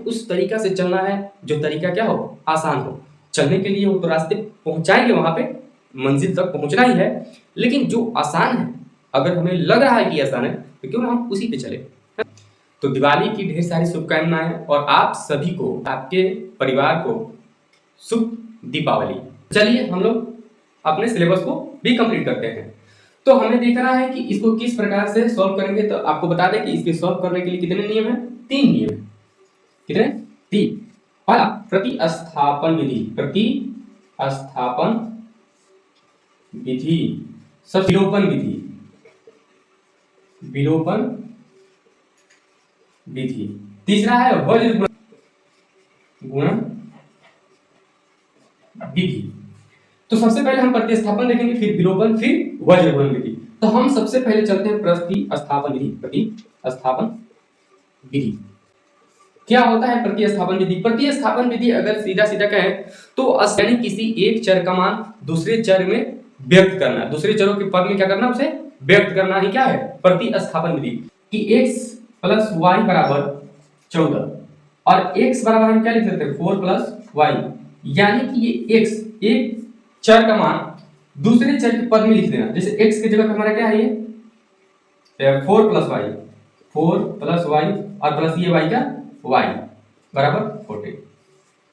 उस तरीका से चलना है जो तरीका क्या हो, आसान हो। चलने के लिए वो तो रास्ते पहुंचाएंगे, वहां पे मंजिल तक पहुंचना ही है, लेकिन जो आसान है, अगर हमें लग रहा है कि आसान है, तो क्यों ना हम उसी पे चले। तो दिवाली की ढेर सारी शुभकामनाएं, और आप सभी को, आपके परिवार को शुभ दीपावली। चलिए हम लोग अपने सिलेबस को भी कंप्लीट करते हैं। तो हमें देखना है कि इसको किस प्रकार से सॉल्व करेंगे। तो आपको बता दें कि इसके सॉल्व करने के लिए कितने नियम हैं, 3 नियम। कितने? 3। पहला प्रतिस्थापन विधि, प्रतिस्थापन विधि। सब विलोपन विधि, विलोपन विधि। तीसरा है वज्र गुणन विधि। तो सबसे पहले हम प्रतिस्थापन देखेंगे, फिर विलोपन, फिर वज्र गुणन विधि। तो हम सबसे पहले चलते हैं प्रतिस्थापन विधि। प्रतिस्थापन विधि क्या होता है? प्रतिस्थापन विधि, प्रतिस्थापन विधि अगर सीधा सीधा कहें तो यानी किसी एक चर का मान दूसरे चर में व्यक्त करना, दूसरे चरों के पद में क्या करना, उसे व्यक्त करना ही क्या है, प्रतिस्थापन विधि। कि x प्लस वाई बराबर 14 और x बराबर हम क्या लिख सकते हैं, 4 प्लस वाई। यानी कि ये x एक चर का मान दूसरे चर के पद में लिख देना। जैसे x की जगह पे हमारा क्या है, ये 4 प्लस वाई, 4 प्लस वाई और प्लस ये y का y बराबर 40।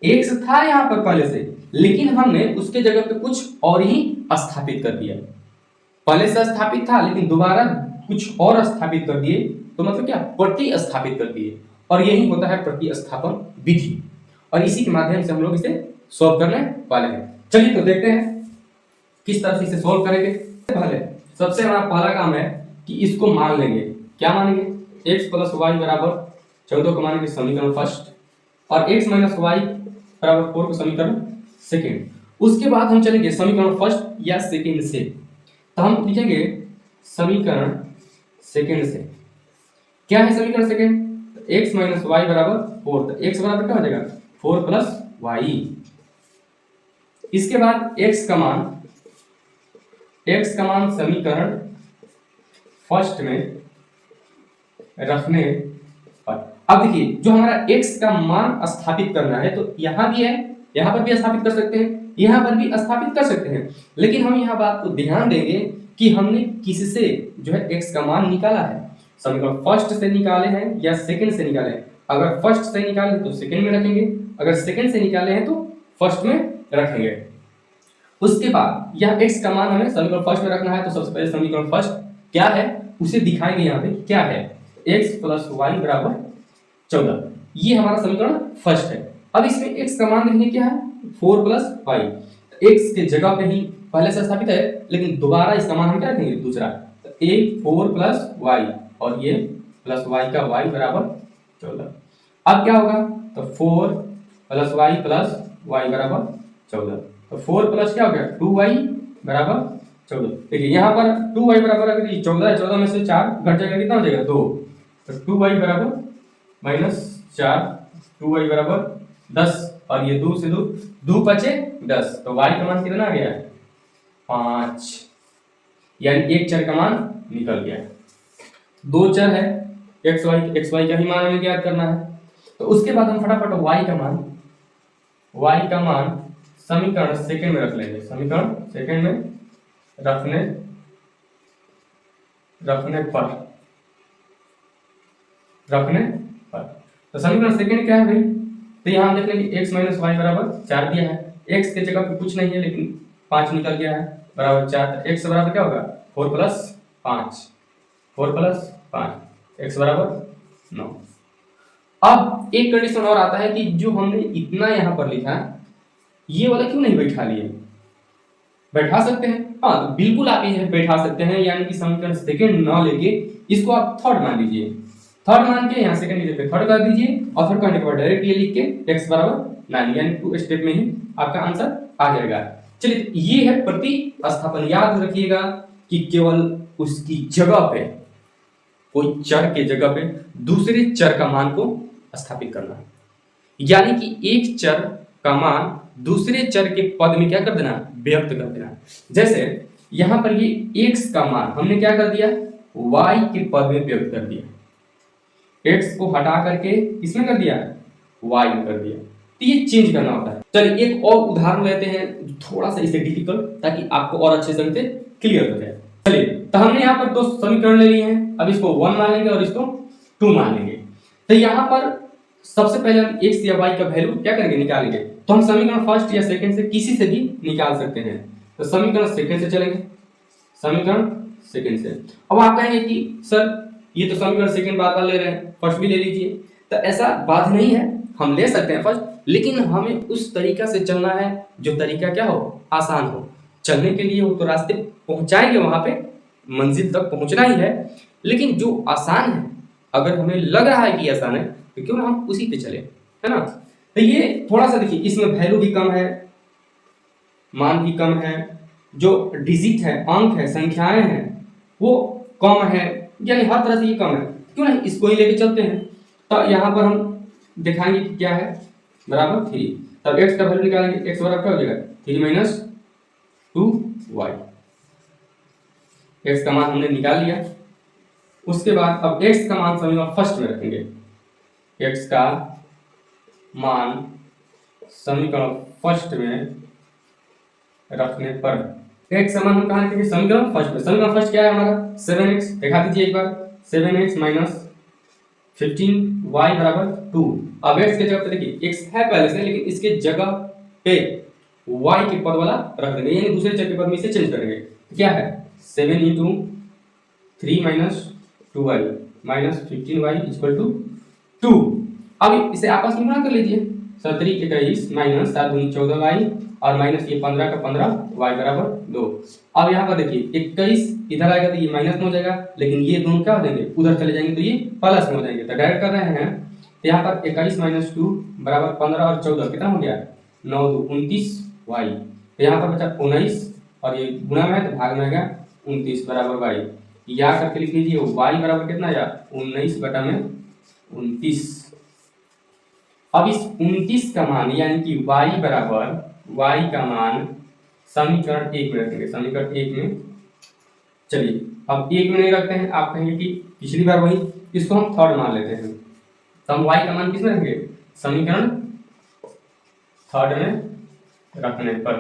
x था यहां पर पहले से, लेकिन हमने उसके जगह पे कुछ और ही स्थापित कर दिया। पहले से स्थापित था लेकिन दोबारा कुछ और स्थापित कर दिए, तो मतलब क्या, प्रतिस्थापित कर दिए। और यही होता है प्रतिस्थापन विधि, और इसी के माध्यम से हम लोग इसे सॉल्व करने वाले हैं। चलिए तो देखते हैं किस तरह से इसे सॉल्व करेंगे। पहले सबसे हमारा पहला काम है कि इसको मान लेंगे। क्या मानेंगे? x प्लस वाई बराबर 14 को मानेंगे समीकरण फर्स्ट, और x माइनस वाई बराबर 4 को समीकरण सेकेंड। उसके बाद हम चलेंगे समीकरण फर्स्ट या सेकेंड से। तो हम लिखेंगे समीकरण सेकेंड से। क्या है समीकरण सेकेंड? x माइनस वाई बराबर 4। तो x बराबर क्या हो जाएगा, 4 प्लस वाई। इसके बाद x का मान समीकरण फर्स्ट में रखने पर, अब देखिए जो हमारा x का मान स्थापित करना है, तो यहां भी है, यहां पर भी स्थापित कर सकते हैं, यहां पर भी स्थापित कर सकते हैं, लेकिन हम यहां बात को ध्यान देंगे कि हमने किससे जो है x का मान निकाला है। समीकरण फर्स्ट से निकाले हैं या सेकंड से निकाले हैं? अगर फर्स्ट से निकाले तो सेकंड में रखेंगे, अगर सेकंड से निकाले हैं तो फर्स्ट में रखेंगे। उसके बाद यह x का मान हमें समीकरण फर्स्ट में रखना है, तो सबसे पहले समीकरण फर्स्ट क्या है उसे दिखाएंगे। यहाँ पे क्या है, x प्लस वाई बराबर 14, ये हमारा समीकरण फर्स्ट है। अब इसमें x का मान देखिए क्या है, 4 प्लस वाई। x के जगह पे ही पहले से स्थापित है, लेकिन दोबारा इसका मान हम क्या रखेंगे, दूसरा। तो a 4 प्लस वाई और ये प्लस वाई का y बराबर 14। अब क्या होगा, तो 4 प्लस वाई प्लस वाई बराबर 14। तो 4 प्लस क्या हो गया, 2y बराबर 14। देखिए यहाँ पर 2y बराबर, अगर ये 14 है, 14 में से 4 घट जाएगा, कितना हो जाएगा, 2। तो 2y बराबर -4, 2y बराबर 10, और ये 2 से 2 बचे 10। तो y का मान कितना आ गया, 5। यानी एक चर का मान निकल गया। दो चर है x y का ही मान हमें ज्ञात करना है। तो उसके बाद हम फटाफट y का मान समीकरण सेकंड में रख लेंगे। समीकरण सेकंड में रखने पर तो समीकरण सेकंड क्या है भाई, तो यहाँ हम देख लेंगे x माइनस वाई बराबर 4 दिया है। x के जगह पे कुछ नहीं है, लेकिन 5 निकल गया है, बराबर 4। तो x बराबर क्या होगा, 4 प्लस 5, x बराबर 9। अब एक कंडीशन और आता है कि जो हमने इतना यहाँ पर लिखा, ये वाला क्यों नहीं बैठा लिए? बैठा सकते हैं, हाँ, तो बिल्कुल आप ये बैठा सकते हैं। यानी कि समीकरण सेकंड ना लेके इसको आप थर्ड मान लीजिए। थर्ड मान के यहाँ सेकंड की जगह थर्ड कर दीजिए, और थर्ड करने के बाद डायरेक्ट ये लिख के x बराबर 9, यानी 2 स्टेप में ही आपका आंसर आ जाएगा। चलिए, ये है प्रतिस्थापन। याद रखिएगा कि केवल उसकी जगह पे, कोई चर के जगह पे दूसरे चर का मान को स्थापित करना है। यानी कि एक चर का मान दूसरे चर के पद में क्या कर देना, व्यक्त कर देना। जैसे यहां पर ये x का मान हमने क्या कर दिया, y के पद में व्यक्त कर दिया। x को हटा करके किसमें कर दिया, y में कर दिया। तो ये चेंज करना होता है। चलिए एक और उदाहरण लेते हैं थोड़ा सा इसे डिफिकल्ट, ताकि आपको और अच्छे से क्लियर हो जाए। चलिए तो हमने यहाँ पर दो समीकरण ले लिए हैं, अब इसको 1 मान लेंगे और इसको 2 मान लेंगे। तो यहाँ पर सबसे पहले हम x या y का वैल्यू क्या करेंगे, निकालेंगे। तो हम समीकरण फर्स्ट या सेकंड से किसी से भी निकाल सकते हैं। तो समीकरण सेकंड से चलेंगे, समीकरण सेकंड से। अब आप कहेंगे कि सर ये तो समीकरण सेकंड बार बार ले रहे हैं, फर्स्ट भी ले लीजिए। तो ऐसा बात नहीं है, हम ले सकते हैं फर्स्ट, लेकिन हमें उस तरीका से चलना है जो तरीका क्या हो, आसान हो। चलने के लिए वो तो रास्ते पहुंचाएंगे, वहां पे मंजिल तक पहुंचना ही है, लेकिन जो आसान है, अगर हमें लग रहा है कि आसान है, तो क्यों ना हम उसी पे चले, है ना। तो ये थोड़ा सा देखिए, इसमें वैल्यू भी कम है, मान भी कम है, जो डिजिट है, अंक है, संख्याएं हैं, वो कम है, यानी हर तरह से ये कम है। क्यों नहीं इसको ही लेके चलते हैं। तो यहाँ पर हम दिखाएंगे कि क्या है, बराबर 3। तब x का वैल्यू निकालेंगे, x बराबर क्या हो जाएगा 3 माइनस 2y। x का मान हमने निकाल लिया। उसके बाद अब x का मान समीकरण फर्स्ट में रखेंगे, x का मान समीकरण फर्स्ट में रखने पर x का मान हम कहाँ रखेंगे, समीकरण फर्स्ट में। समीकरण फर्स्ट क्या है हमारा 7x, दिखा दीजिए एक बार, 7x माइनस 15y बराबर 2। अब x के जगह पे देखिए x है पहले से, लेकिन इसके जगह पे y के पद वाला रख देंगे, यानी दूसरे चर के पद में इसे चेंज करेंगे। तो क्या है 7 into 3 minus 2y minus 15y equal to 2। अब इसे आपस में गुणा कर लीजिए, 7 21 माइनस 7 दूनी 14y और माइनस ये 15 का 15y बराबर 2। अब यहाँ पर देखिए 21 इधर आएगा तो ये माइनस में हो जाएगा, लेकिन ये दोनों क्या हो जाएंगे, उधर चले जाएंगे तो ये प्लस में हो जाएंगे। तो डायरेक्ट कर रहे हैं, तो यहाँ पर 21 माइनस 2 बराबर 15 और 14 कितना हो गया 9 2 29y। तो यहाँ पर बचा 19 और ये गुणा में है तो भाग में आएगा 29 बराबर y। या करके लिख लीजिए y बराबर कितना आया 19 बटा में 29। अब इस 29 का मान यानी कि y बराबर y का मान समीकरण 1 में रखेंगे, समीकरण 1 में। चलिए अब 1 में नहीं रखते हैं, आप कहेंगे कि पिछली बार वही, इसको हम थर्ड मान लेते हैं। तो हम y का मान किस में रखेंगे, समीकरण थर्ड में रखने पर,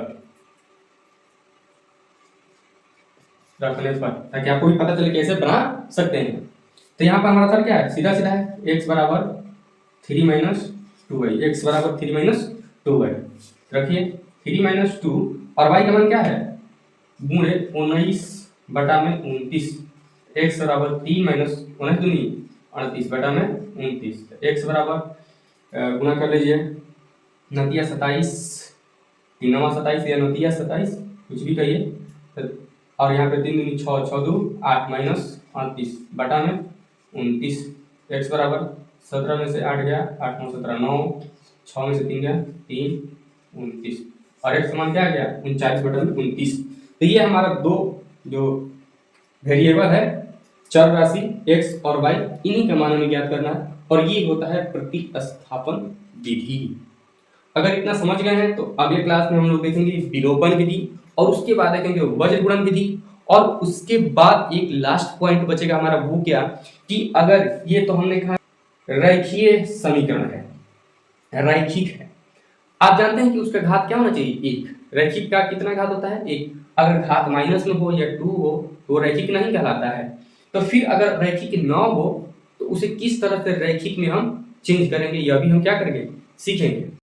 ताकि आपको भी पता चले कैसे बना सकते हैं। तो यहाँ पर हमारा थर्ड क्या है, सीधा सीधा है, x बराबर 3 माइनस 2y, x बराबर 3 माइनस 2y रखिए, 3 माइनस 2 और y का मान क्या है गुणे 19 बटा में 29, x बराबर 3 माइनस 19 दूनी 38 बटा में 29। x बराबर गुणा कर लीजिए, नतिया 27 3 27 या नतिया 27 कुछ भी कहिए, और यहाँ पे 3 दूनी 6 6 2 8 माइनस 38 बटा में 29। x बराबर 17 में से 8 गया 8 9 17 9, 6 में से 3 गया 3 29 और x समान क्या आ गया 39 बटा में 29। तो ये हमारा दो जो वेरिएबल है चर राशि x और y, इन्हीं का मान हमें ज्ञात करना है, और ये होता है प्रतिस्थापन विधि। अगर इतना समझ गए हैं तो अगले क्लास में हम लोग देखेंगे विलोपन विधि, और उसके बाद देखेंगे वज्र गुणन विधि, और उसके बाद एक लास्ट पॉइंट बचेगा हमारा, वो क्या कि अगर ये तो हमने कहा रैखिक समीकरण है, रैखिक है, आप जानते हैं कि उसका घात क्या होना चाहिए 1। रैखिक का कितना घात होता है 1। अगर घात माइनस में हो या 2 हो तो रैखिक नहीं कहलाता है। तो फिर अगर रैखिक न हो तो उसे किस तरह से रैखिक में हम चेंज करेंगे, यह भी हम क्या करेंगे सीखेंगे।